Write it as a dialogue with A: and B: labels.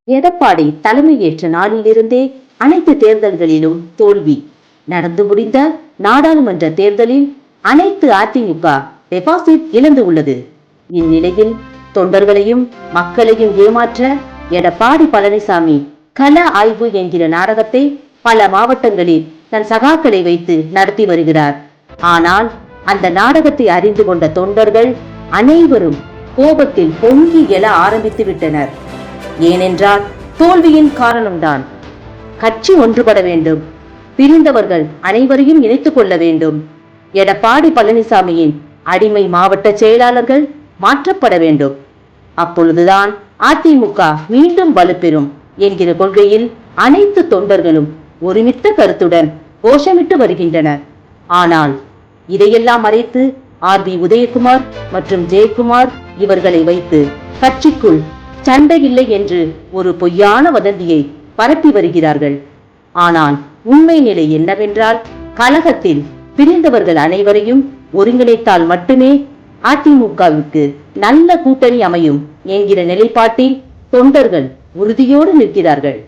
A: எடப்பாடி தலைமையேற்ற நாளிலிருந்தே அனைத்து தேர்தல்களிலும் தோல்வி. நடந்து முடிந்த நாடாளுமன்ற தேர்தலில் அனைத்து அதிமுக டெபாசிட் இழந்து உள்ளது. இந்நிலையில் தொண்டர்களையும் மக்களையும் ஏமாற்ற எடப்பாடி பழனிசாமி கள ஆய்வு என்கிற நாடகத்தை பல மாவட்டங்களில் தன் சகாக்களை வைத்து நடத்தி வருகிறார். ஆனால் அந்த நாடகத்தை அறிந்து கொண்ட தொண்டர்கள் அனைவரும் கோபத்தில் பொங்கி எழ ஆரம்பித்து விட்டனர். ஏனென்றால் தோல்வியின் காரணம்தான். கட்சி ஒன்றுபட வேண்டும், பிரிந்தவர்கள் அனைவரையும் இணைத்துக் கொள்ள வேண்டும். எடப்பாடி பழனிசாமியின் அடிமை மாவட்ட செயலாளர்கள் மாற்றப்பட வேண்டும். அப்பொழுதுதான் அதிமுக மீண்டும் வலுப்பெறும் என்கிற கொள்கையில் அனைத்து தொண்டர்களும் ஒருமித்த கருத்துடன் கோஷமிட்டு வருகின்றனர். ஆனால் இதையெல்லாம் மறைத்து ஆர்.பி. உதயகுமார் மற்றும் ஜெயக்குமார் இவர்களை வைத்து கட்சிக்குள் சண்டை இல்லை என்று ஒரு பொய்யான வதந்தியை பரப்பி வருகிறார்கள். ஆனால் உண்மை நிலை என்னவென்றால், கழகத்தில் பிரிந்தவர்கள் அனைவரையும் ஒருங்கிணைத்தால் மட்டுமே அதிமுகவுக்கு நல்ல கூட்டணி அமையும் என்கிற நிலைப்பாட்டில் தொண்டர்கள் உறுதியோடு நிற்கிறார்கள்.